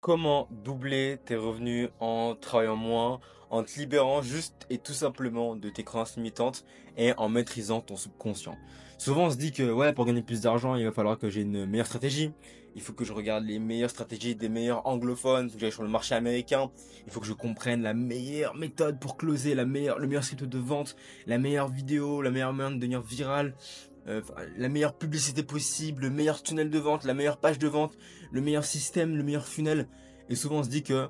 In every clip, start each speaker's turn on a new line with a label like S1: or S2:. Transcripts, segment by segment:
S1: Comment doubler tes revenus en travaillant moins, en te libérant juste et tout simplement de tes croyances limitantes et en maîtrisant ton subconscient. Souvent on se dit que ouais, pour gagner plus d'argent il va falloir que j'ai une meilleure stratégie. Il faut que je regarde les meilleures stratégies des meilleurs anglophones, il faut que j'aille sur le marché américain, il faut que je comprenne la meilleure méthode pour closer, le meilleur script de vente, la meilleure vidéo, la meilleure manière de devenir viral, la meilleure publicité possible, le meilleur tunnel de vente, la meilleure page de vente, le meilleur système, le meilleur funnel. Et souvent on se dit que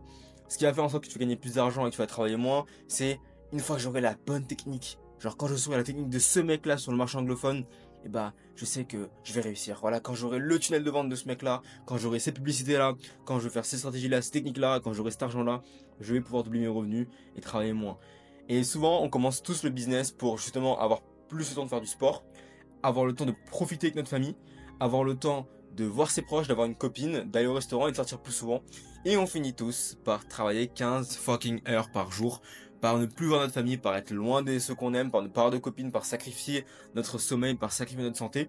S1: ce qui va faire en sorte que tu vas gagner plus d'argent et que tu vas travailler moins, c'est une fois que j'aurai la bonne technique. Genre quand je saurai la technique de ce mec là sur le marché anglophone, et bah je sais que je vais réussir. Voilà, quand j'aurai le tunnel de vente de ce mec là, quand j'aurai ces publicités là, quand je vais faire ces stratégies là, ces techniques là, quand j'aurai cet argent là, je vais pouvoir doubler mes revenus et travailler moins. Et souvent on commence tous le business pour justement avoir plus le temps de faire du sport, avoir le temps de profiter avec notre famille, avoir le temps de voir ses proches, d'avoir une copine, d'aller au restaurant et de sortir plus souvent. Et on finit tous par travailler 15 fucking heures par jour, par ne plus voir notre famille, par être loin de ceux qu'on aime, par ne pas avoir de copine, par sacrifier notre sommeil, par sacrifier notre santé.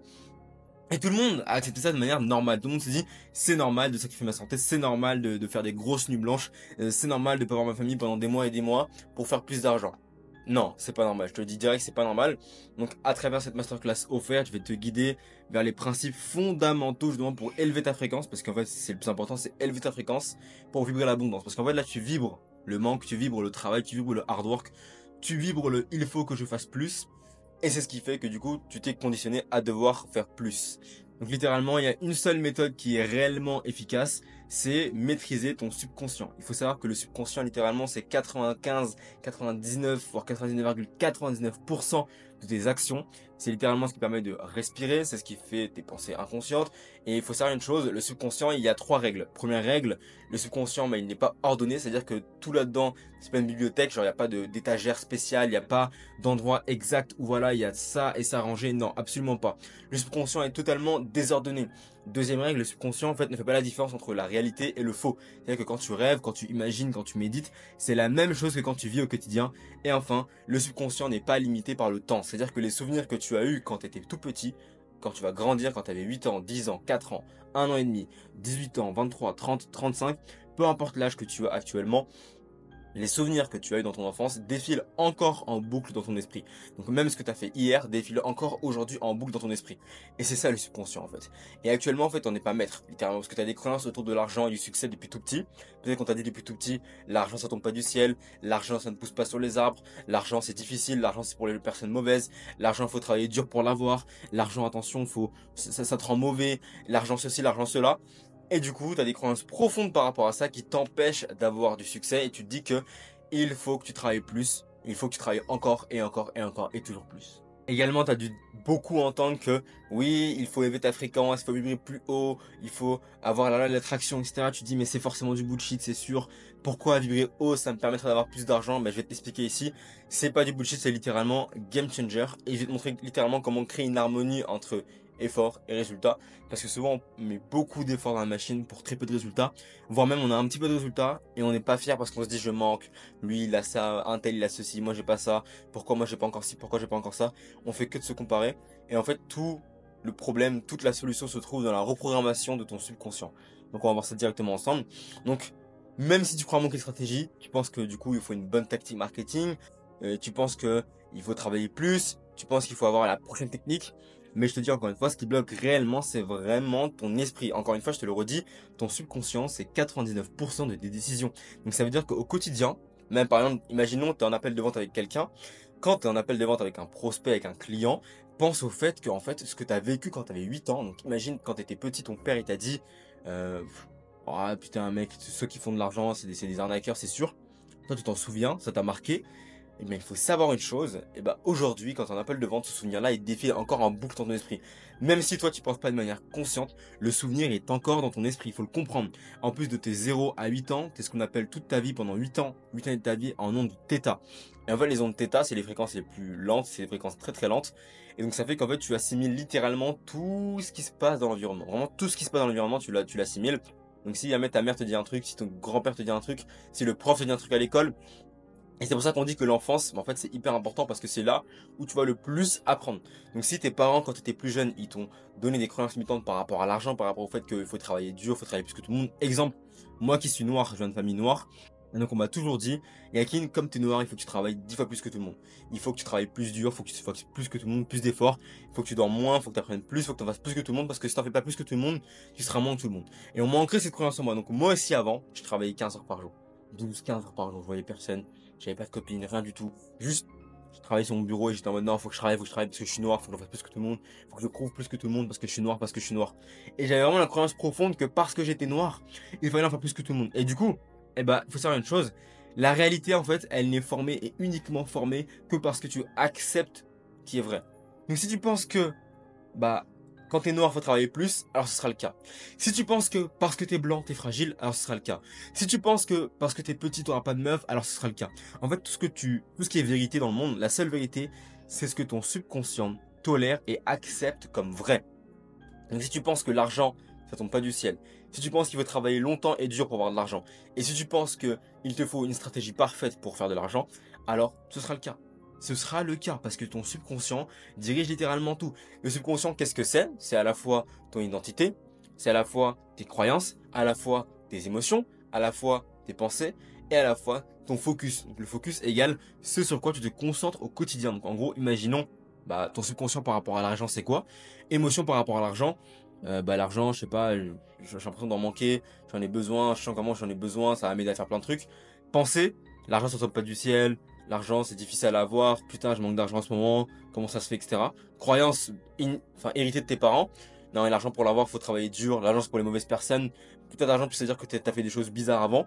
S1: Et tout le monde a accepté ça de manière normale. Tout le monde se dit, c'est normal de sacrifier ma santé, c'est normal de faire des grosses nuits blanches, c'est normal de pas voir ma famille pendant des mois et des mois pour faire plus d'argent. Non, c'est pas normal. Je te le dis direct, c'est pas normal. Donc, à travers cette masterclass offerte, je vais te guider vers les principes fondamentaux, justement, pour élever ta fréquence. Parce qu'en fait, c'est le plus important, c'est élever ta fréquence pour vibrer l'abondance. Parce qu'en fait, là, tu vibres le manque, tu vibres le travail, tu vibres le hard work, tu vibres le il faut que je fasse plus. Et c'est ce qui fait que du coup, tu t'es conditionné à devoir faire plus. Donc littéralement, il y a une seule méthode qui est réellement efficace, c'est maîtriser ton subconscient. Il faut savoir que le subconscient, littéralement, c'est 95, 99, voire 99,99% de tes actions. C'est littéralement ce qui permet de respirer, c'est ce qui fait tes pensées inconscientes. Et il faut savoir une chose, le subconscient, il y a trois règles. Première règle, le subconscient, il n'est pas ordonné, c'est-à-dire que tout là-dedans, c'est pas une bibliothèque, genre il n'y a pas d'étagère spéciale, il n'y a pas d'endroit exact où voilà, il y a ça et ça rangé. Non, absolument pas. Le subconscient est totalement désordonné. Deuxième règle, le subconscient en fait ne fait pas la différence entre la réalité et le faux. C'est-à-dire que quand tu rêves, quand tu imagines, quand tu médites, c'est la même chose que quand tu vis au quotidien. Et enfin, le subconscient n'est pas limité par le temps. C'est-à-dire que les souvenirs que tu as eus quand tu étais tout petit, quand tu vas grandir, quand tu avais 8 ans, 10 ans, 4 ans, 1 an et demi, 18 ans, 23, 30, 35, peu importe l'âge que tu as actuellement, les souvenirs que tu as eu dans ton enfance défilent encore en boucle dans ton esprit. Donc même ce que tu as fait hier défile encore aujourd'hui en boucle dans ton esprit. Et c'est ça le subconscient en fait. Et actuellement en fait on n'est pas maître, littéralement, parce que tu as des croyances autour de l'argent et du succès depuis tout petit. Peut-être qu'on t'a dit depuis tout petit, l'argent ça tombe pas du ciel, l'argent ça ne pousse pas sur les arbres, l'argent c'est difficile, l'argent c'est pour les personnes mauvaises, l'argent faut travailler dur pour l'avoir, l'argent attention faut ça te rend mauvais, l'argent ceci, l'argent cela. Et du coup, tu as des croyances profondes par rapport à ça qui t'empêchent d'avoir du succès et tu te dis que il faut que tu travailles plus, il faut que tu travailles encore et encore et encore et toujours plus. Également, tu as dû beaucoup entendre que oui, il faut élever ta fréquence, il faut vibrer plus haut, il faut avoir la loi de l'attraction, etc. Tu te dis mais c'est forcément du bullshit, c'est sûr. Pourquoi vibrer haut, ça me permettra d'avoir plus d'argent? Ben, je vais t'expliquer ici. C'est pas du bullshit, c'est littéralement game changer. Et je vais te montrer littéralement comment créer une harmonie entre effort et résultat. Parce que souvent, on met beaucoup d'efforts dans la machine pour très peu de résultats. Voire même, on a un petit peu de résultats et on n'est pas fier parce qu'on se dit je manque. Lui, il a ça, un tel, il a ceci, moi j'ai pas ça. Pourquoi moi j'ai pas encore ci, pourquoi j'ai pas encore ça? On fait que de se comparer. Et en fait, tout le problème, toute la solution se trouve dans la reprogrammation de ton subconscient. Donc on va voir ça directement ensemble. Donc, même si tu crois manquer de stratégie, tu penses que du coup il faut une bonne tactique marketing, tu penses que il faut travailler plus, tu penses qu'il faut avoir la prochaine technique, mais je te dis encore une fois, ce qui bloque réellement, c'est vraiment ton esprit. Encore une fois, je te le redis, ton subconscient, c'est 99% de tes décisions. Donc ça veut dire qu'au quotidien, même par exemple, imaginons tu es en appel de vente avec quelqu'un, quand tu es en appel de vente avec un prospect, avec un client, pense au fait que en fait, ce que tu as vécu quand tu avais 8 ans, donc imagine quand tu étais petit, ton père il t'a dit euh, ah putain mec, ceux qui font de l'argent, c'est des arnaqueurs, c'est sûr. Toi tu t'en souviens, ça t'a marqué. Eh bien, il faut savoir une chose, et ben aujourd'hui, quand on appelle de vente, ce souvenir-là, il défile encore en boucle dans ton esprit. Même si toi, tu penses pas de manière consciente, le souvenir est encore dans ton esprit, il faut le comprendre. En plus de tes 0 à 8 ans, t'es ce qu'on appelle toute ta vie pendant 8 ans, 8 années de ta vie en ondes θ. Et en fait, les ondes θ, c'est les fréquences les plus lentes, c'est les fréquences très très lentes. Et donc, ça fait qu'en fait, tu assimiles littéralement tout ce qui se passe dans l'environnement. Vraiment, tout ce qui se passe dans l'environnement, tu l'assimiles. Donc, si jamais ta mère te dit un truc, si ton grand-père te dit un truc, si le prof te dit un truc à l'école, Et c'est pour ça qu'on dit que l'enfance, en fait, c'est hyper important parce que c'est là où tu vas le plus apprendre. Donc si tes parents, quand tu étais plus jeune, ils t'ont donné des croyances limitantes par rapport à l'argent, par rapport au fait qu'il faut travailler dur, il faut travailler plus que tout le monde. Exemple, moi qui suis noir, je viens de famille noire. Et donc on m'a toujours dit, Yakin, comme tu es noir, il faut que tu travailles 10 fois plus que tout le monde. Il faut que tu travailles plus dur, il faut que tu fasses plus que tout le monde, plus d'efforts. Il faut que tu dors moins, il faut que tu apprennes plus, il faut que tu fasses plus que tout le monde parce que si tu n'en fais pas plus que tout le monde, tu seras moins que tout le monde. Et on m'a ancré cette croyance en moi. Donc moi aussi avant, je travaillais 15 heures par jour. 12, 15 heures par jour, je voyais personne. J'avais pas de copine, rien du tout. Juste, je travaillais sur mon bureau et j'étais en mode non, faut que je travaille parce que je suis noir, faut que je fasse plus que tout le monde, faut que je prouve plus que tout le monde parce que je suis noir, parce que je suis noir. Et j'avais vraiment la croyance profonde que parce que j'étais noir, il fallait en faire plus que tout le monde. Et du coup, il faut savoir une chose, la réalité en fait, elle n'est formée et uniquement formée que parce que tu acceptes qui est vrai. Donc si tu penses que bah, quand t'es noir, faut travailler plus, alors ce sera le cas. Si tu penses que parce que t'es blanc, t'es fragile, alors ce sera le cas. Si tu penses que parce que t'es petit, t'auras pas de meuf, alors ce sera le cas. En fait, tout ce qui est vérité dans le monde, la seule vérité, c'est ce que ton subconscient tolère et accepte comme vrai. Donc si tu penses que l'argent, ça tombe pas du ciel, si tu penses qu'il faut travailler longtemps et dur pour avoir de l'argent, et si tu penses que il te faut une stratégie parfaite pour faire de l'argent, alors ce sera le cas. Ce sera le cas parce que ton subconscient dirige littéralement tout. Le subconscient, qu'est-ce que c'est? C'est à la fois ton identité, c'est à la fois tes croyances, à la fois tes émotions, à la fois tes pensées et à la fois ton focus. Donc le focus égale ce sur quoi tu te concentres au quotidien. Donc en gros, imaginons ton subconscient par rapport à l'argent, c'est quoi? Émotion par rapport à l'argent, l'argent, je sais pas, j'ai l'impression d'en manquer, j'en ai besoin, je sens comment j'en ai besoin, ça va m'aider à faire plein de trucs. Penser, l'argent ça tombe pas du ciel, l'argent c'est difficile à avoir, putain je manque d'argent en ce moment, comment ça se fait, etc. Croyance, héritée de tes parents, non mais l'argent pour l'avoir faut travailler dur, l'argent c'est pour les mauvaises personnes, putain d'argent tu sais dire que t'as fait des choses bizarres avant.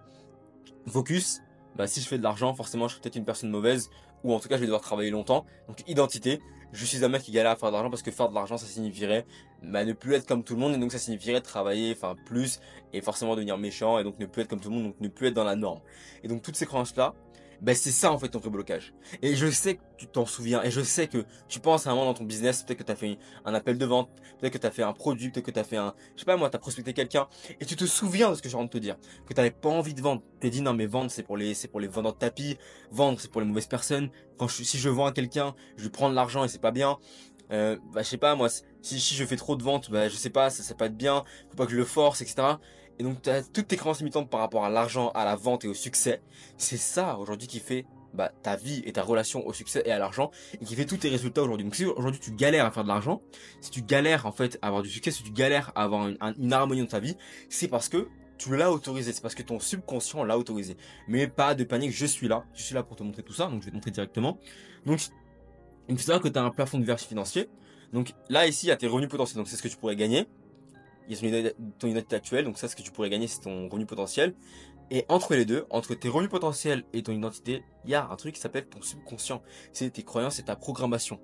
S1: Focus, si je fais de l'argent, forcément je suis peut-être une personne mauvaise, ou en tout cas je vais devoir travailler longtemps. Donc identité, je suis un mec qui galère à faire de l'argent parce que faire de l'argent ça signifierait ne plus être comme tout le monde, et donc ça signifierait travailler plus et forcément devenir méchant et donc ne plus être comme tout le monde, donc ne plus être dans la norme. Et donc toutes ces croyances là, c'est ça en fait ton vrai blocage. Et je sais que tu t'en souviens, et je sais que tu penses à un moment dans ton business, peut-être que tu as fait un appel de vente, peut-être que tu as fait un produit, peut-être que tu as fait je sais pas moi, tu as prospecté quelqu'un, et tu te souviens de ce que j'ai envie de te dire, que tu n'avais pas envie de vendre. Tu t'es dit non mais vendre c'est pour les vendeurs de tapis, vendre c'est pour les mauvaises personnes, si je vends à quelqu'un, je lui prends de l'argent et c'est pas bien. Je sais pas moi, si je fais trop de ventes, je sais pas, ça pas être bien, faut pas que je le force, etc. Et donc tu as toutes tes croyances limitantes par rapport à l'argent, à la vente et au succès. C'est ça aujourd'hui qui fait ta vie et ta relation au succès et à l'argent, et qui fait tous tes résultats aujourd'hui. Donc si aujourd'hui tu galères à faire de l'argent, si tu galères en fait à avoir du succès, si tu galères à avoir une harmonie dans ta vie, c'est parce que tu l'as autorisé, c'est parce que ton subconscient l'a autorisé. Mais pas de panique, je suis là pour te montrer tout ça, donc je vais te montrer directement. Donc il faut savoir que tu as un plafond de verre financier. Donc là ici il y a tes revenus potentiels, donc c'est ce que tu pourrais gagner. Il y a ton identité actuelle, donc ça ce que tu pourrais gagner c'est ton revenu potentiel. Et entre les deux, entre tes revenus potentiels et ton identité, il y a un truc qui s'appelle ton subconscient. C'est tes croyances et ta programmation.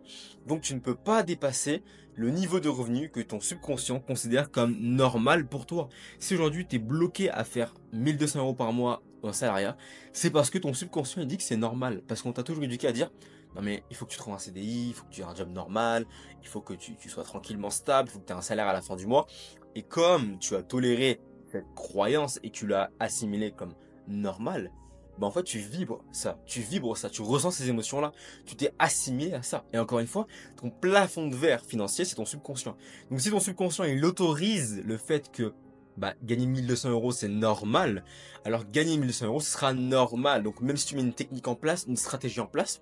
S1: Donc tu ne peux pas dépasser le niveau de revenu que ton subconscient considère comme normal pour toi. Si aujourd'hui tu es bloqué à faire 1200 euros par mois en salariat, c'est parce que ton subconscient il dit que c'est normal. Parce qu'on t'a toujours éduqué à dire non mais il faut que tu trouves un CDI, il faut que tu aies un job normal, il faut que tu sois tranquillement stable, il faut que tu aies un salaire à la fin du mois. Et comme tu as toléré cette croyance et que tu l'as assimilée comme normal, en fait tu vibres ça, tu ressens ces émotions-là, tu t'es assimilé à ça. Et encore une fois, ton plafond de verre financier, c'est ton subconscient. Donc si ton subconscient il autorise le fait que gagner 1200 euros c'est normal, alors gagner 1200 euros ce sera normal. Donc même si tu mets une technique en place, une stratégie en place,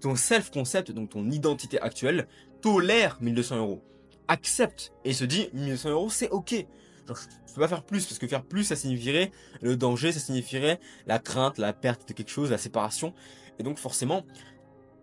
S1: ton self-concept, donc ton identité actuelle, tolère 1200 euros, accepte et se dit 1200 euros c'est ok. Genre, je peux pas faire plus parce que faire plus ça signifierait le danger, ça signifierait la crainte, la perte de quelque chose, la séparation. Et donc forcément,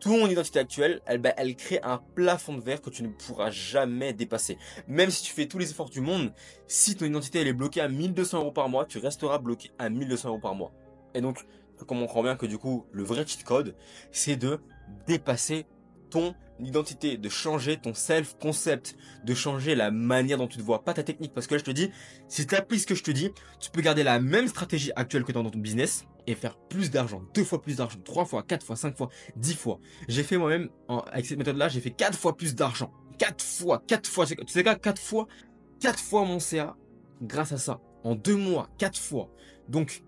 S1: ton identité actuelle, elle crée un plafond de verre que tu ne pourras jamais dépasser. Même si tu fais tous les efforts du monde, si ton identité elle est bloquée à 1200 euros par mois, tu resteras bloqué à 1200 euros par mois. Et donc, on comprend bien que du coup, le vrai cheat code, c'est de dépasser ton identité, de changer ton self-concept, de changer la manière dont tu te vois, pas ta technique. Parce que là, je te dis, si tu appliques ce que je te dis, tu peux garder la même stratégie actuelle que tu as dans ton business et faire plus d'argent, 2 fois plus d'argent, 3 fois, 4 fois, 5 fois, 10 fois. J'ai fait moi-même, avec cette méthode-là, j'ai fait 4 fois plus d'argent. 4 fois, 4 fois. Tu sais quoi, 4 fois mon CA grâce à ça. En 2 mois, 4 fois. Donc,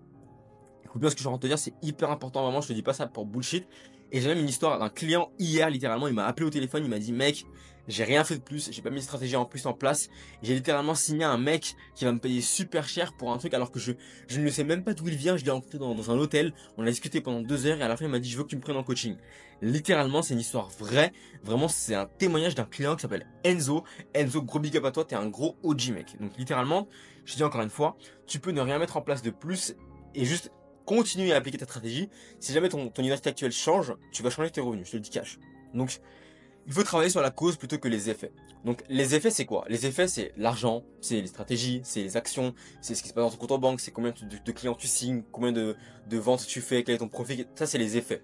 S1: Faut bien ce que je suis en train de te dire, c'est hyper important, vraiment, je te dis pas ça pour bullshit. Et j'ai même une histoire d'un client hier, littéralement, il m'a appelé au téléphone, il m'a dit, mec, j'ai rien fait de plus, j'ai pas mis de stratégie en plus en place. J'ai littéralement signé un mec qui va me payer super cher pour un truc alors que je ne sais même pas d'où il vient, je l'ai rencontré dans un hôtel, on a discuté pendant 2 heures et à la fin il m'a dit, je veux que tu me prennes en coaching. Littéralement, c'est une histoire vraie, vraiment, c'est un témoignage d'un client qui s'appelle Enzo. Enzo, gros big up à toi, t'es un gros OG mec. Donc littéralement, je te dis encore une fois, tu peux ne rien mettre en place de plus et juste continuer à appliquer ta stratégie. Si jamais ton identité actuelle change, tu vas changer tes revenus, je te le dis cash. Donc, il faut travailler sur la cause plutôt que les effets. Donc, les effets, c'est quoi? Les effets, c'est l'argent, c'est les stratégies, c'est les actions, c'est ce qui se passe dans ton compte en banque, c'est combien de clients tu signes, combien de ventes tu fais, quel est ton profit. Ça, c'est les effets.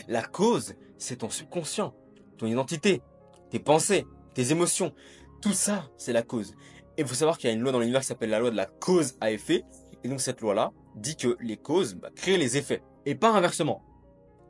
S1: La cause, c'est ton subconscient, ton identité, tes pensées, tes émotions. Tout ça, c'est la cause. Et il faut savoir qu'il y a une loi dans l'univers qui s'appelle la loi de la cause à effet. Et donc, cette loi-là dit que les causes créent les effets. Et pas inversement.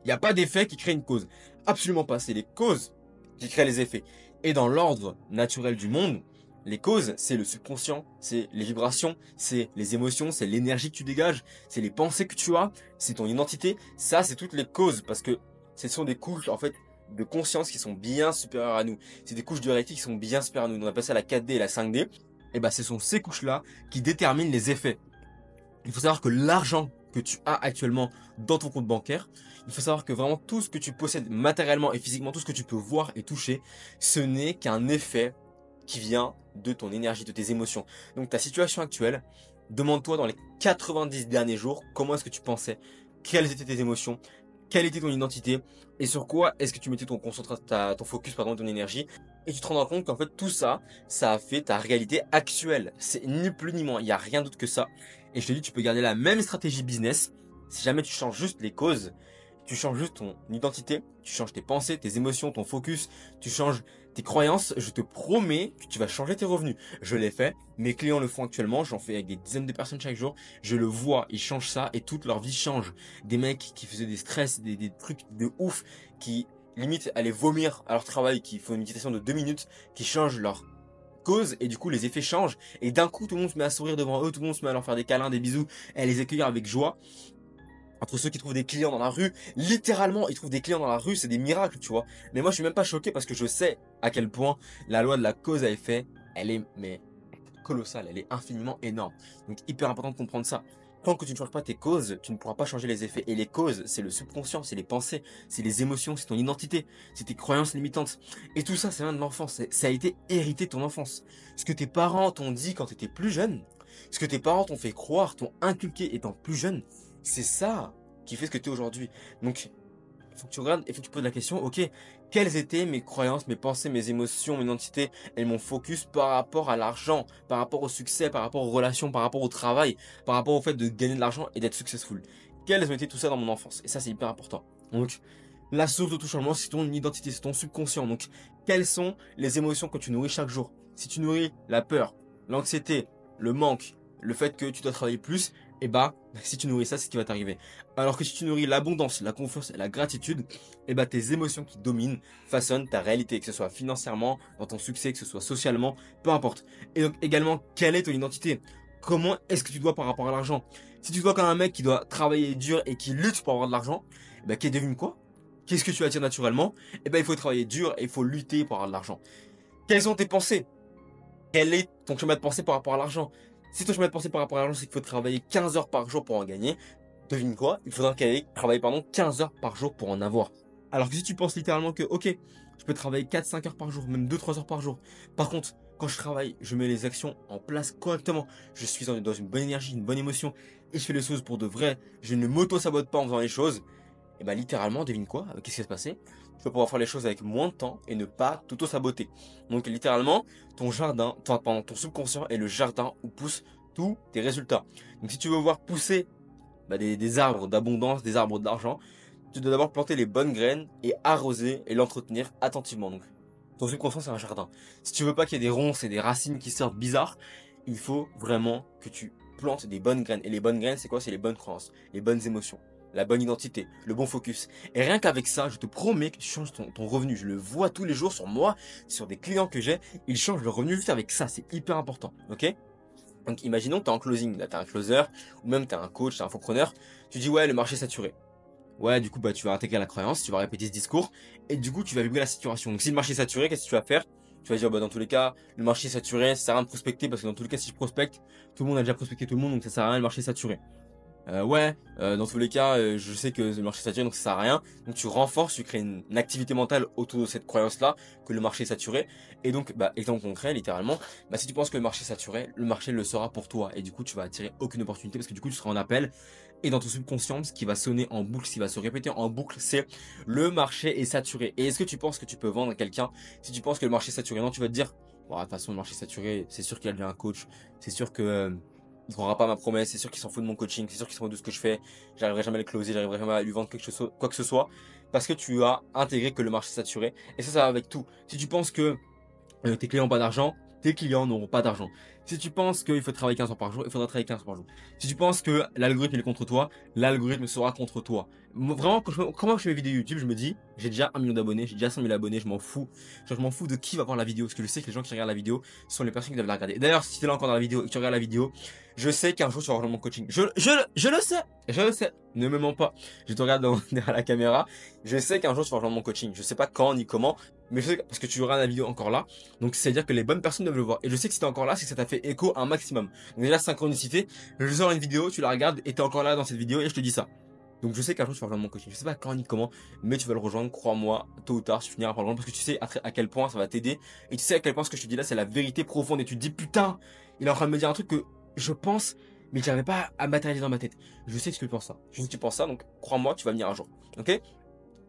S1: Il n'y a pas d'effet qui crée une cause. Absolument pas. C'est les causes qui créent les effets. Et dans l'ordre naturel du monde, les causes, c'est le subconscient, c'est les vibrations, c'est les émotions, c'est l'énergie que tu dégages, c'est les pensées que tu as, c'est ton identité. Ça, c'est toutes les causes parce que ce sont des couches, en fait, de conscience qui sont bien supérieures à nous. C'est des couches de réalité qui sont bien supérieures à nous. On appelle ça la 4D et la 5D. Et ben, ce sont ces couches-là qui déterminent les effets. Il faut savoir que l'argent que tu as actuellement dans ton compte bancaire, il faut savoir que vraiment tout ce que tu possèdes matériellement et physiquement, tout ce que tu peux voir et toucher, ce n'est qu'un effet qui vient de ton énergie, de tes émotions. Donc ta situation actuelle, demande-toi dans les 90 derniers jours, comment est-ce que tu pensais, quelles étaient tes émotions, quelle était ton identité et sur quoi est-ce que tu mettais ton focus, pardon, ton énergie. Et tu te rends compte qu'en fait tout ça, ça a fait ta réalité actuelle. C'est ni plus ni moins, il n'y a rien d'autre que ça. Et je te dis, tu peux garder la même stratégie business si jamais tu changes juste les causes, tu changes juste ton identité, tu changes tes pensées, tes émotions, ton focus, tu changes tes croyances. Je te promets que tu vas changer tes revenus. Je l'ai fait, mes clients le font actuellement, j'en fais avec des dizaines de personnes chaque jour. Je le vois, ils changent ça et toute leur vie change. Des mecs qui faisaient des stress, des trucs de ouf, qui limite allaient vomir à leur travail, qui font une méditation de 2 minutes, qui changent leur cause et du coup les effets changent et d'un coup tout le monde se met à sourire devant eux, tout le monde se met à leur faire des câlins, des bisous et à les accueillir avec joie. Entre ceux qui trouvent des clients dans la rue, littéralement ils trouvent des clients dans la rue, c'est des miracles, tu vois. Mais moi je suis même pas choqué parce que je sais à quel point la loi de la cause à effet, elle est mais colossale, elle est infiniment énorme. Donc hyper important de comprendre ça. Tant que tu ne changes pas tes causes, tu ne pourras pas changer les effets. Et les causes, c'est le subconscient, c'est les pensées, c'est les émotions, c'est ton identité, c'est tes croyances limitantes. Et tout ça, ça vient de l'enfance. Ça a été hérité de ton enfance. Ce que tes parents t'ont dit quand tu étais plus jeune, ce que tes parents t'ont fait croire, t'ont inculqué étant plus jeune, c'est ça qui fait ce que tu es aujourd'hui. Donc, il faut que tu regardes, il faut que tu poses la question, ok, quelles étaient mes croyances, mes pensées, mes émotions, mon identité et mon focus par rapport à l'argent, par rapport au succès, par rapport aux relations, par rapport au travail, par rapport au fait de gagner de l'argent et d'être successful. Quelles ont été tout ça dans mon enfance? Et ça, c'est hyper important. Donc, la source de tout changement, c'est ton identité, c'est ton subconscient. Donc, quelles sont les émotions que tu nourris chaque jour? Si tu nourris la peur, l'anxiété, le manque, le fait que tu dois travailler plus, et bah, si tu nourris ça, c'est ce qui va t'arriver. Alors que si tu nourris l'abondance, la confiance et la gratitude, et bah tes émotions qui dominent façonnent ta réalité, que ce soit financièrement, dans ton succès, que ce soit socialement, peu importe. Et donc également, quelle est ton identité? Comment est-ce que tu dois par rapport à l'argent? Si tu dois comme un mec qui doit travailler dur et qui lutte pour avoir de l'argent, et bah qui devine quoi? Qu'est-ce que tu attires naturellement? Et bah il faut travailler dur et il faut lutter pour avoir de l'argent. Quelles sont tes pensées? Quel est ton schéma de pensée par rapport à l'argent? Si ton schéma de pensée par rapport à l'argent, c'est qu'il faut travailler 15 heures par jour pour en gagner, devine quoi? Il faudra travailler 15 heures par jour pour en avoir. Alors que si tu penses littéralement que, ok, je peux travailler 4-5 heures par jour, même 2-3 heures par jour. Par contre, quand je travaille, je mets les actions en place correctement. Je suis dans une bonne énergie, une bonne émotion, et je fais les choses pour de vrai. Je ne m'auto-sabote pas en faisant les choses. Et bah littéralement, devine quoi? Qu'est-ce qui va se passer? Tu vas pouvoir faire les choses avec moins de temps et ne pas t'auto-saboter. Donc littéralement, ton jardin, ton subconscient est le jardin où poussent tous tes résultats. Donc si tu veux voir pousser des arbres d'abondance, des arbres d'argent, tu dois d'abord planter les bonnes graines et arroser et l'entretenir attentivement. Donc ton subconscient c'est un jardin. Si tu veux pas qu'il y ait des ronces et des racines qui sortent bizarres, il faut vraiment que tu plantes des bonnes graines. Et les bonnes graines, c'est quoi? C'est les bonnes croyances, les bonnes émotions, la bonne identité, le bon focus. Et rien qu'avec ça, je te promets que tu changes ton revenu. Je le vois tous les jours sur moi, sur des clients que j'ai. Ils changent leur revenu juste avec ça. C'est hyper important. Ok? Donc imaginons que tu es en closing, là tu es un closer, ou même tu es un coach, tu es un infopreneur, tu dis ouais le marché est saturé. Ouais, du coup, bah, tu vas intégrer la croyance, tu vas répéter ce discours, et du coup, tu vas vibrer la saturation. Donc, si le marché est saturé, qu'est-ce que tu vas faire? Tu vas dire, bah, dans tous les cas, le marché est saturé, ça sert à rien de prospecter, parce que dans tous les cas, si je prospecte, tout le monde a déjà prospecté tout le monde, donc ça sert à rien, le marché est saturé. Dans tous les cas, je sais que le marché est saturé, donc ça sert à rien. Donc, tu renforces, tu crées une activité mentale autour de cette croyance-là, que le marché est saturé. Et donc, bah, exemple concret, littéralement, bah, si tu penses que le marché est saturé, le marché le sera pour toi. Et du coup, tu vas attirer aucune opportunité, parce que du coup, tu seras en appel. Et dans ton subconscient, ce qui va sonner en boucle, ce qui va se répéter en boucle, c'est le marché est saturé. Et est-ce que tu penses que tu peux vendre à quelqu'un si tu penses que le marché est saturé? Non, tu vas te dire, bon, de toute façon, le marché est saturé, c'est sûr qu'il a devient un coach, c'est sûr que il ne pas ma promesse, c'est sûr qu'il s'en fout de mon coaching, c'est sûr qu'il s'en fout de ce que je fais, j'arriverai jamais à le closer, j'arriverai jamais à lui vendre quelque chose, quoi que ce soit, parce que tu as intégré que le marché est saturé. Et ça va avec tout. Si tu penses que tes clients n'ont pas d'argent, tes clients n'auront pas d'argent. Si tu penses qu'il faut travailler 15 heures par jour, il faudra travailler 15 heures par jour. Si tu penses que l'algorithme est contre toi, l'algorithme sera contre toi. Vraiment, quand je fais mes vidéos YouTube, je me dis, j'ai déjà 1 million d'abonnés, j'ai déjà 100 000 abonnés, je m'en fous. Genre, je m'en fous de qui va voir la vidéo, parce que je sais que les gens qui regardent la vidéo sont les personnes qui doivent la regarder. D'ailleurs, si tu es là encore dans la vidéo et que tu regardes la vidéo, je sais qu'un jour tu vas rejoindre mon coaching. Je le sais, je le sais. Ne me mens pas. Je te regarde derrière la caméra. Je sais qu'un jour tu vas rejoindre mon coaching. Je sais pas quand ni comment, mais je sais parce que tu regardes la vidéo encore là. Donc c'est-à-dire que les bonnes personnes doivent le voir. Et je sais que si t'es encore là, c'est que ça t'a fait écho un maximum. Donc déjà synchronicité, je sors une vidéo, tu la regardes et t'es encore là dans cette vidéo et je te dis ça. Donc je sais qu'un jour tu vas rejoindre mon coaching. Je sais pas quand ni comment, mais tu vas le rejoindre, crois-moi, tôt ou tard, tu finiras par le rejoindre parce que tu sais à quel point ça va t'aider. Et tu sais à quel point ce que je te dis là, c'est la vérité profonde. Et tu te dis putain, il est en train de me dire un truc que je pense, mais j'arrive pas à matérialiser dans ma tête. Je sais que tu penses ça. Je sais que tu penses ça, donc crois-moi, tu vas venir un jour. Ok?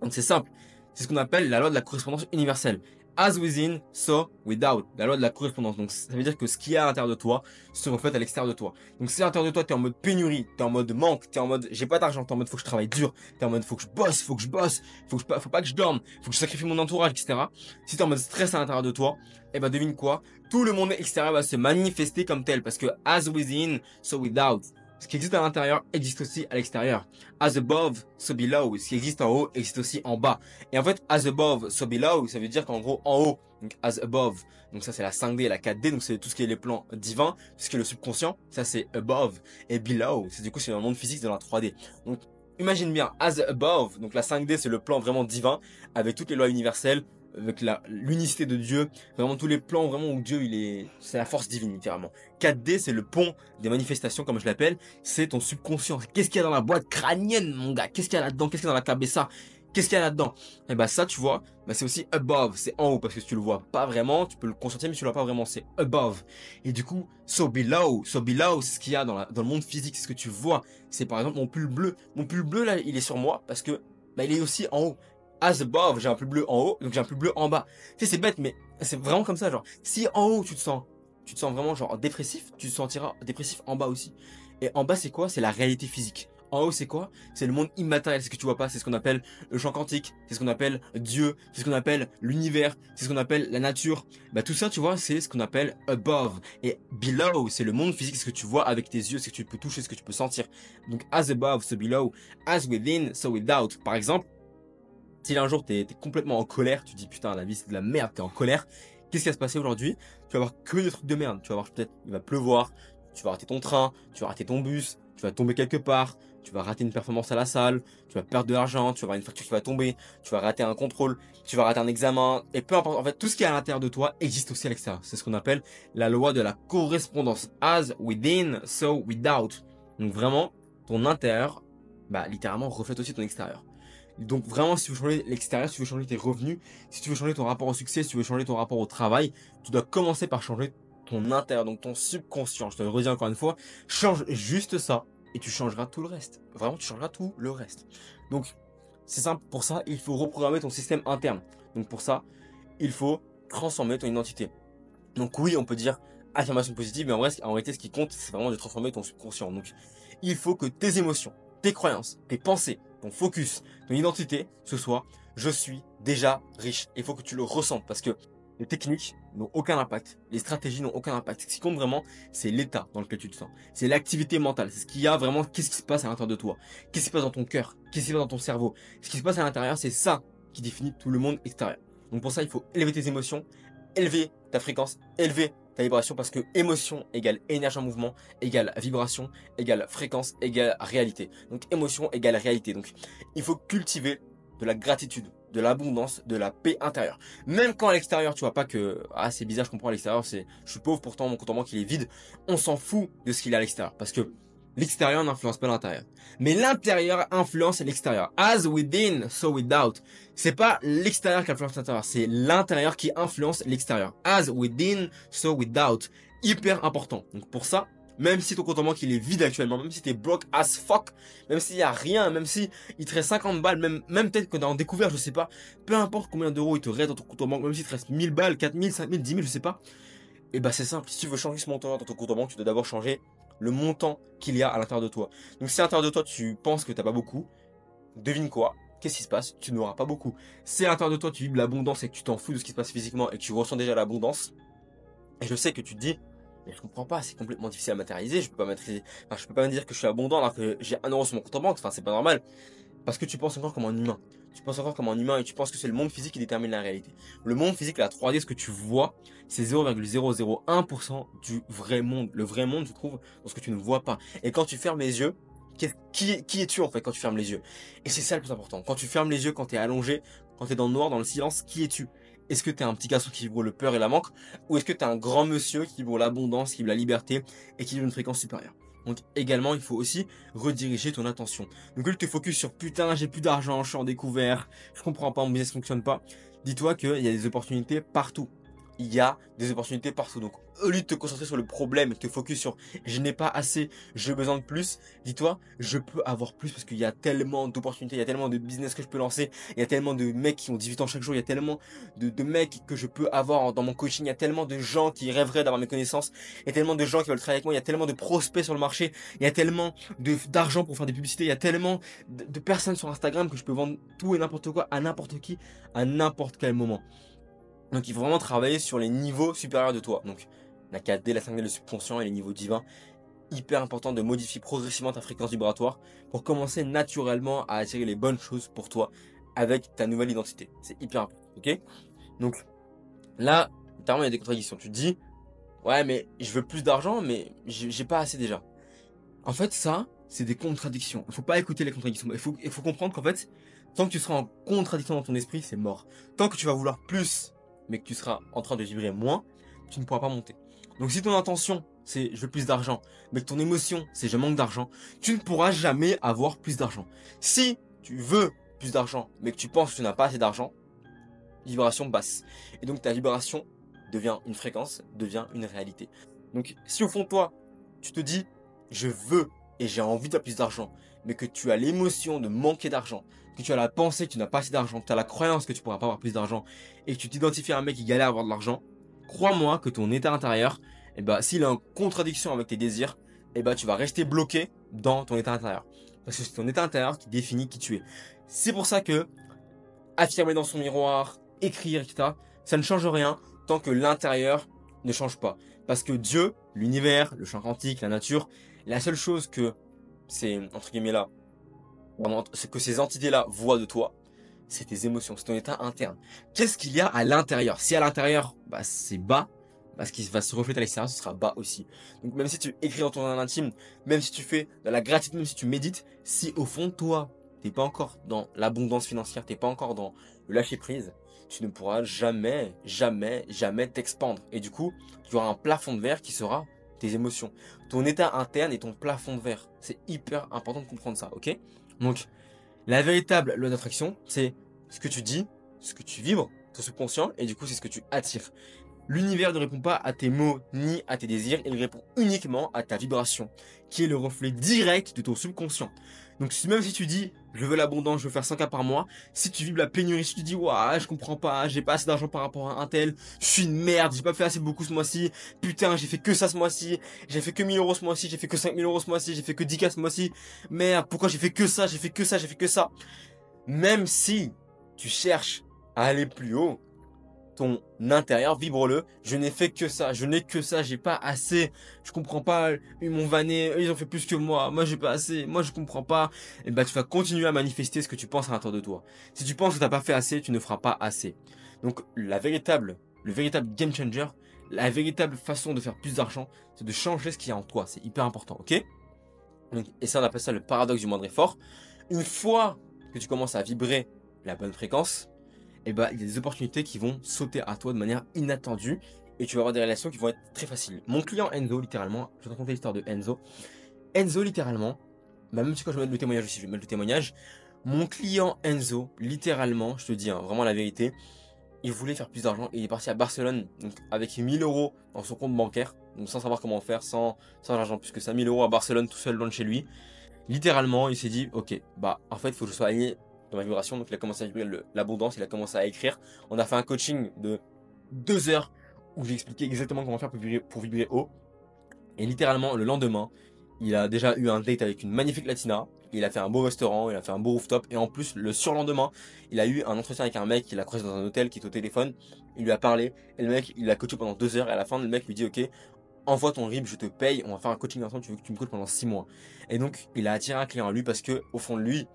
S1: Donc c'est simple. C'est ce qu'on appelle la loi de la correspondance universelle. As within, so without. La loi de la correspondance. Donc ça veut dire que ce qui est à l'intérieur de toi se reflète à l'extérieur de toi. Donc si à l'intérieur de toi, tu es en mode pénurie, tu es en mode manque, tu es en mode j'ai pas d'argent, tu es en mode faut que je travaille dur, tu es en mode faut que je bosse, faut pas que je dorme, faut que je sacrifie mon entourage, etc. Si tu es en mode stress à l'intérieur de toi, eh ben devine quoi, tout le monde extérieur va se manifester comme tel parce que as within, so without. Ce qui existe à l'intérieur existe aussi à l'extérieur. As above, so below. Ce qui existe en haut existe aussi en bas. Et en fait, as above, so below, ça veut dire qu'en gros, en haut, donc as above, donc ça c'est la 5D et la 4D, donc c'est tout ce qui est les plans divins, tout ce qui est le subconscient, ça c'est above. Et below, c'est du coup c'est dans le monde physique, dans la 3D. Donc imagine bien, as above, donc la 5D c'est le plan vraiment divin, avec toutes les lois universelles, avec l'unicité de Dieu, vraiment tous les plans vraiment où Dieu c'est la force divine littéralement. 4D c'est le pont des manifestations comme je l'appelle, c'est ton subconscient. Qu'est-ce qu'il y a dans la boîte crânienne mon gars? Qu'est-ce qu'il y a là-dedans? Qu'est-ce qu'il y a dans la cabessa? Qu'est-ce qu'il y a là-dedans? Et bah ça tu vois, bah c'est aussi above, c'est en haut parce que tu le vois pas vraiment, tu peux le constater mais tu le vois pas vraiment, c'est above. Et du coup, so below c'est ce qu'il y a dans le monde physique, c'est ce que tu vois. C'est par exemple mon pull bleu. Mon pull bleu là, il est sur moi parce que bah il est aussi en haut. As above, j'ai un pull bleu en haut, donc j'ai un pull bleu en bas. Tu sais, c'est bête, mais c'est vraiment comme ça, genre. Si en haut tu te sens vraiment genre dépressif, tu te sentiras dépressif en bas aussi. Et en bas, c'est quoi? C'est la réalité physique. En haut, c'est quoi? C'est le monde immatériel, c'est ce que tu vois pas, c'est ce qu'on appelle le champ quantique, c'est ce qu'on appelle Dieu, c'est ce qu'on appelle l'univers, c'est ce qu'on appelle la nature. Bah tout ça, tu vois, c'est ce qu'on appelle above. Et below, c'est le monde physique, ce que tu vois avec tes yeux, ce que tu peux toucher, ce que tu peux sentir. Donc as above, so below, as within, so without. Par exemple, si un jour t'es complètement en colère, tu te dis putain la vie c'est de la merde, t'es en colère, qu'est-ce qui va se passer aujourd'hui? Tu vas avoir que des trucs de merde, tu vas avoir peut-être, il va pleuvoir, tu vas rater ton train, tu vas rater ton bus, tu vas tomber quelque part, tu vas rater une performance à la salle, tu vas perdre de l'argent, tu vas avoir une facture qui va tomber, tu vas rater un contrôle, tu vas rater un examen, et peu importe, en fait tout ce qui est à l'intérieur de toi existe aussi à l'extérieur. C'est ce qu'on appelle la loi de la correspondance. As within, so without. Donc vraiment, ton intérieur, bah littéralement reflète aussi ton extérieur. Donc vraiment, si tu veux changer l'extérieur, si tu veux changer tes revenus, si tu veux changer ton rapport au succès, si tu veux changer ton rapport au travail, tu dois commencer par changer ton intérieur, donc ton subconscient. Je te le redis encore une fois, change juste ça et tu changeras tout le reste. Vraiment, tu changeras tout le reste. Donc, c'est simple. Pour ça, il faut reprogrammer ton système interne. Donc pour ça, il faut transformer ton identité. Donc oui, on peut dire affirmation positive, mais en vrai, en réalité, ce qui compte, c'est vraiment de transformer ton subconscient. Donc, il faut que tes émotions, tes croyances, tes pensées, ton focus, ton identité, ce soit je suis déjà riche. Il faut que tu le ressentes parce que les techniques n'ont aucun impact, les stratégies n'ont aucun impact. Ce qui compte vraiment, c'est l'état dans lequel tu te sens. C'est l'activité mentale, c'est ce qu'il y a vraiment, qu'est-ce qui se passe à l'intérieur de toi, qu'est-ce qui se passe dans ton cœur, qu'est-ce qui se passe dans ton cerveau. Ce qui se passe à l'intérieur, c'est ça qui définit tout le monde extérieur. Donc pour ça, il faut élever tes émotions, élever ta fréquence, élever ta vibration parce que émotion égale énergie en mouvement, égale vibration, égale fréquence, égale réalité. Donc émotion égale réalité. Donc il faut cultiver de la gratitude, de l'abondance, de la paix intérieure. Même quand à l'extérieur, tu vois pas que ah c'est bizarre, je comprends à l'extérieur, c'est je suis pauvre pourtant mon compte en banque il est vide. On s'en fout de ce qu'il y a à l'extérieur parce que l'extérieur n'influence pas l'intérieur. Mais l'intérieur influence l'extérieur. As within, so without. C'est pas l'extérieur qui influence l'intérieur, c'est l'intérieur qui influence l'extérieur. As within, so without. Hyper important. Donc pour ça, même si ton compte en banque il est vide actuellement, même si t'es broke as fuck, même s'il y a rien, même si il te reste 50 balles, même peut-être que t'as en découvert, je sais pas, peu importe combien d'euros il te reste dans ton compte en banque, même s'il te reste 1000 balles, 4000, 5000, 10 000, je sais pas, et bah c'est simple, si tu veux changer ce montant dans ton compte en banque, tu dois d'abord changer le montant qu'il y a à l'intérieur de toi. Donc si à l'intérieur de toi tu penses que t'as pas beaucoup, devine quoi? Qu'est-ce qui se passe? Tu n'auras pas beaucoup. Si à l'intérieur de toi tu vis de l'abondance et que tu t'en fous de ce qui se passe physiquement et que tu ressens déjà l'abondance, et je sais que tu te dis, mais je comprends pas, c'est complètement difficile à matérialiser, je peux pas matérialiser, enfin, je peux pas me dire que je suis abondant alors que j'ai 1 euro sur mon compte en banque, enfin c'est pas normal. Parce que tu penses encore comme un humain. Tu penses encore comme un humain et tu penses que c'est le monde physique qui détermine la réalité. Le monde physique, la 3D, ce que tu vois, c'est 0,001% du vrai monde. Le vrai monde, tu trouves, dans ce que tu ne vois pas. Et quand tu fermes les yeux, qui es-tu en fait quand tu fermes les yeux? Et c'est ça le plus important. Quand tu fermes les yeux, quand tu es allongé, quand tu es dans le noir, dans le silence, qui es-tu? Est-ce que tu es un petit garçon qui vibre le peur et la manque? Ou est-ce que tu es un grand monsieur qui vibre l'abondance, qui vibre la liberté et qui vibre une fréquence supérieure? Donc également, il faut aussi rediriger ton attention. Donc au lieu de te focus sur putain, j'ai plus d'argent, je suis en découvert, je comprends pas, mon business fonctionne pas. Dis-toi qu'il y a des opportunités partout. Il y a des opportunités partout. Donc au lieu de te concentrer sur le problème et de te focus sur je n'ai pas assez, j'ai besoin de plus, dis-toi je peux avoir plus parce qu'il y a tellement d'opportunités, il y a tellement de business que je peux lancer, il y a tellement de mecs qui ont 18 ans chaque jour, il y a tellement de mecs que je peux avoir dans mon coaching, il y a tellement de gens qui rêveraient d'avoir mes connaissances, il y a tellement de gens qui veulent travailler avec moi, il y a tellement de prospects sur le marché, il y a tellement d'argent pour faire des publicités, il y a tellement de personnes sur Instagram que je peux vendre tout et n'importe quoi à n'importe qui, à n'importe quel moment. Donc il faut vraiment travailler sur les niveaux supérieurs de toi. Donc la 4D, la 5D, le subconscient et les niveaux divins. Hyper important de modifier progressivement ta fréquence vibratoire pour commencer naturellement à attirer les bonnes choses pour toi avec ta nouvelle identité. C'est hyper important, ok? Donc là, notamment il y a des contradictions. Tu te dis, ouais mais je veux plus d'argent mais j'ai pas assez déjà. En fait ça, c'est des contradictions. Il faut pas écouter les contradictions. Il faut comprendre qu'en fait, tant que tu seras en contradiction dans ton esprit, c'est mort. Tant que tu vas vouloir plus mais que tu seras en train de vibrer moins, tu ne pourras pas monter. Donc si ton intention c'est je veux plus d'argent, mais que ton émotion c'est je manque d'argent, tu ne pourras jamais avoir plus d'argent. Si tu veux plus d'argent, mais que tu penses que tu n'as pas assez d'argent, vibration basse. Et donc ta vibration devient une fréquence, devient une réalité. Donc si au fond de toi, tu te dis je veux et j'ai envie d'avoir plus d'argent, mais que tu as l'émotion de manquer d'argent, que tu as la pensée que tu n'as pas assez d'argent, que tu as la croyance que tu pourras pas avoir plus d'argent, et que tu t'identifies à un mec qui galère à avoir de l'argent, crois-moi que ton état intérieur, s'il est en contradiction avec tes désirs, tu vas rester bloqué dans ton état intérieur. Parce que c'est ton état intérieur qui définit qui tu es. C'est pour ça que affirmer dans son miroir, écrire, etc., ça ne change rien tant que l'intérieur ne change pas. Parce que Dieu, l'univers, le champ quantique, la nature, la seule chose que ces, entre guillemets là, c'est que ces entités-là voient de toi, c'est tes émotions, c'est ton état interne. Qu'est-ce qu'il y a à l'intérieur? Si à l'intérieur, c'est bas, ce qui va se refléter à l'extérieur, ce sera bas aussi. Donc même si tu écris dans ton intime, même si tu fais de la gratitude, même si tu médites, si au fond de toi, t'es pas encore dans l'abondance financière, t'es pas encore dans le lâcher prise, tu ne pourras jamais, jamais, jamais t'expandre. Et du coup, tu auras un plafond de verre qui sera tes émotions. Ton état interne est ton plafond de verre. C'est hyper important de comprendre ça, ok? Donc, la véritable loi d'attraction, c'est ce que tu dis, ce que tu vibres, ton subconscient, et du coup, c'est ce que tu attires. L'univers ne répond pas à tes mots ni à tes désirs, il répond uniquement à ta vibration, qui est le reflet direct de ton subconscient. Donc même si tu dis, je veux l'abondance, je veux faire 100K par mois, si tu vibres la pénurie, si tu dis, ouah, je comprends pas, j'ai pas assez d'argent par rapport à un tel, je suis une merde, j'ai pas fait assez beaucoup ce mois-ci, putain, j'ai fait que ça ce mois-ci, j'ai fait que 1000 euros ce mois-ci, j'ai fait que 5000 euros ce mois-ci, j'ai fait que 10K ce mois-ci, merde, pourquoi j'ai fait que ça, j'ai fait que ça, j'ai fait que ça. Même si tu cherches à aller plus haut, ton intérieur, vibre-le. Je n'ai fait que ça, je n'ai que ça, j'ai pas assez. Je comprends pas, ils m'ont vanné, eux, ils ont fait plus que moi j'ai pas assez, moi je comprends pas. Tu vas continuer à manifester ce que tu penses à l'intérieur de toi. Si tu penses que t'as pas fait assez, tu ne feras pas assez. Donc le véritable game changer La véritable façon de faire plus d'argent, c'est de changer ce qu'il y a en toi. C'est hyper important, ok? Donc, et ça, on appelle ça le paradoxe du moindre effort. Une fois que tu commences à vibrer la bonne fréquence, eh ben, il y a des opportunités qui vont sauter à toi de manière inattendue et tu vas avoir des relations qui vont être très faciles. Mon client Enzo, littéralement, je vais te raconter l'histoire de Enzo. Enzo, littéralement, bah, même si quand je vais mettre le témoignage aussi, je vais mettre le témoignage. Mon client Enzo, littéralement, je te dis hein, vraiment la vérité, il voulait faire plus d'argent et il est parti à Barcelone donc avec 1000 euros dans son compte bancaire, donc sans savoir comment faire, sans argent plus que ça, 1000 euros à Barcelone tout seul loin de chez lui. Littéralement, il s'est dit, ok, bah en fait, il faut que je sois aligné dans ma vibration. Donc il a commencé à vibrer l'abondance, il a commencé à écrire. On a fait un coaching de 2 heures où j'ai expliqué exactement comment faire pour vibrer haut. Et littéralement, le lendemain, il a déjà eu un date avec une magnifique latina. Il a fait un beau restaurant, il a fait un beau rooftop. Et en plus, le surlendemain, il a eu un entretien avec un mec qu'il a croisé dans un hôtel qui est au téléphone. Il lui a parlé. Et le mec, il l'a coaché pendant 2 heures. Et à la fin, le mec lui dit, ok, envoie ton RIB, je te paye, on va faire un coaching ensemble, tu veux que tu me coaches pendant 6 mois. Et donc, il a attiré un client à lui parce que, au fond de lui,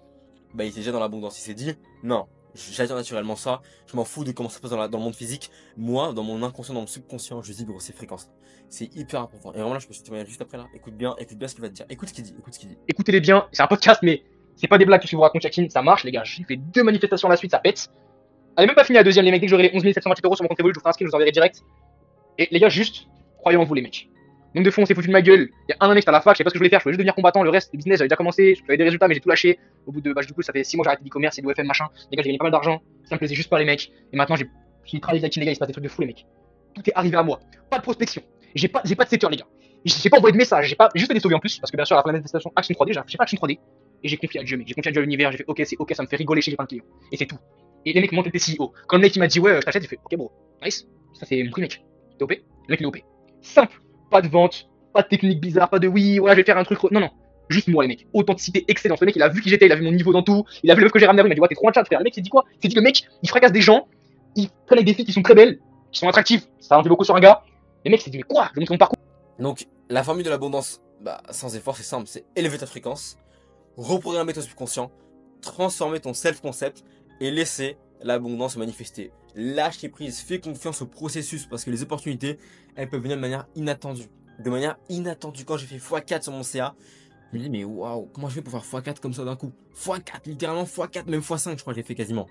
S1: bah, il était déjà dans l'abondance. Il s'est dit, non, j'attire naturellement ça, je m'en fous de comment ça se passe dans le monde physique. Moi, dans mon inconscient, dans mon subconscient, je vibre ces fréquences. C'est hyper important. Et vraiment là, je peux te témoigner juste après là. Écoute bien ce qu'il va te dire. Écoute ce qu'il dit, écoute ce qu'il dit.
S2: Écoutez-les bien, c'est un podcast, mais c'est pas des blagues que je vous raconte, Jacqueline, ça marche, les gars. J'ai fait 2 manifestations à la suite, ça pète. Elle est même pas fini la deuxième, les mecs. Dès que j'aurai 11 728 € sur mon compte Revolut, je vous ferai inscrire, je vous enverrai direct. Et les gars, juste, croyez en vous, les mecs. Donc de fond, on s'est foutu de ma gueule. Il y a un an, j'étais à la fac, je savais pas ce que je voulais faire, je voulais juste devenir combattant. Le reste, le business, j'avais déjà commencé, j'avais des résultats, mais j'ai tout lâché. Au bout de, bah, du coup, ça fait 6 mois, j'ai arrêté l'e-commerce et l'OFM, machin. Les gars, j'ai gagné pas mal d'argent, ça me plaisait juste pas, les mecs. Et maintenant, j'ai travaillé avec les gars, il se passe des trucs de fou, les mecs. Tout est arrivé à moi. Pas de prospection. J'ai pas de secteur, les gars. J'ai pas envoyé de message, j'ai juste fait des stories en plus, parce que bien sûr, à la fin de la manifestation, Action 3D, j'ai fait Action 3D. Et j'ai confié à Dieu, mec. J'ai confié à Dieu à l'univers, j'ai fait ok, c'est ok, ça me fait rigoler chez les plein de clients. Et c'est tout. Et les mecs m'ont été CEO. Quand le mec il m'a dit ouais, je t'achète, j'ai fait ok, bro, nice. Ça c'est mon prix, mec. T'es OP? Le mec il est OP. Simple. Pas de vente, pas de technique bizarre, pas de oui, voilà, je vais faire un truc. Non, non. Juste moi, les mecs. Authenticité excellente. Le mec, il a vu qui j'étais, il a vu mon niveau dans tout. Il a vu le que j'ai ramené à lui. Il m'a dit, ouais, t'es trop un chat, frère. Le mec, il s'est dit quoi? Il s'est dit, le mec, il fracasse des gens. Il traîne avec des filles qui sont très belles, qui sont attractives. Ça en dit beaucoup sur un gars. Le mec s'est dit, mais quoi? Je montre mon parcours.
S1: Donc, la formule de l'abondance, bah, sans effort, c'est simple, c'est élever ta fréquence, reprogrammer ton subconscient, transformer ton self-concept et laisser l'abondance se manifester. Lâcher prise, fais confiance au processus parce que les opportunités, elles peuvent venir de manière inattendue. De manière inattendue, quand j'ai fait x4 sur mon CA, je me dis mais waouh, comment je fais pour faire x4 comme ça d'un coup? x4, littéralement x4, même x5 je crois que j'ai fait quasiment.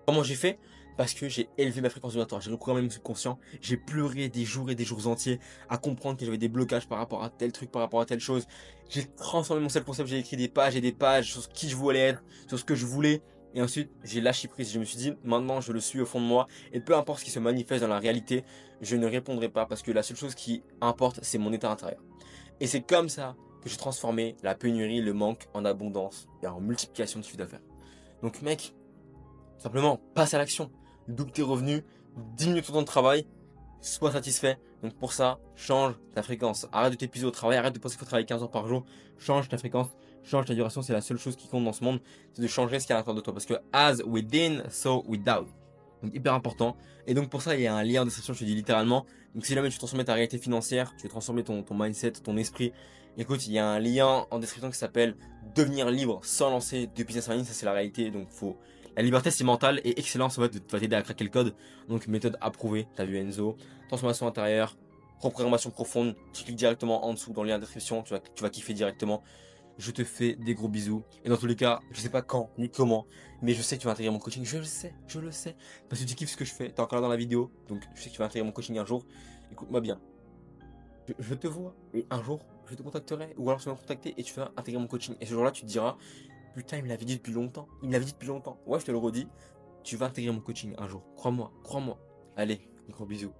S1: Comment j'ai fait? Parce que j'ai élevé ma fréquence vibratoire, j'ai reprogrammé mon subconscient, j'ai pleuré des jours et des jours entiers à comprendre que j'avais des blocages par rapport à tel truc, par rapport à telle chose. J'ai transformé mon self-concept, j'ai écrit des pages et des pages sur ce qui je voulais être, sur ce que je voulais. Et ensuite, j'ai lâché prise. Je me suis dit, maintenant, je le suis au fond de moi. Et peu importe ce qui se manifeste dans la réalité, je ne répondrai pas parce que la seule chose qui importe, c'est mon état intérieur. Et c'est comme ça que j'ai transformé la pénurie, le manque en abondance et en multiplication de chiffre d'affaires. Donc, mec, simplement, passe à l'action. Double tes revenus, diminue ton temps de travail, sois satisfait. Donc pour ça, change ta fréquence. Arrête de t'épuiser au travail, arrête de penser qu'il faut travailler 15 heures par jour. Change ta fréquence, change ta duration. C'est la seule chose qui compte dans ce monde, c'est de changer ce qu'il y a à l'intérieur de toi. Parce que as within, so without. Donc hyper important. Et donc pour ça, il y a un lien en description, je te dis littéralement. Donc si jamais tu transformes ta réalité financière, tu veux transformer ton mindset, ton esprit, écoute, il y a un lien en description qui s'appelle devenir libre sans lancer de business en ligne. Ça c'est la réalité. Donc faut... La liberté c'est mental et excellence en fait va t'aider à craquer le code. Donc méthode approuvée, t'as vu Enzo. Transformation intérieure, reprogrammation profonde. Tu cliques directement en dessous dans le lien de description, tu vas kiffer directement. Je te fais des gros bisous. Et dans tous les cas, je sais pas quand ni comment, mais je sais que tu vas intégrer mon coaching. Je le sais. Parce que tu kiffes ce que je fais. T'es encore là dans la vidéo, donc je sais que tu vas intégrer mon coaching un jour. Écoute-moi bien. Je te vois et un jour, je te contacterai ou alors tu vas me contacter et tu vas intégrer mon coaching. Et ce jour-là, tu te diras, putain, il me l'avait dit depuis longtemps. Il me l'avait dit depuis longtemps. Ouais, je te le redis. Tu vas intégrer mon coaching un jour. Crois-moi, crois-moi. Allez, gros bisous.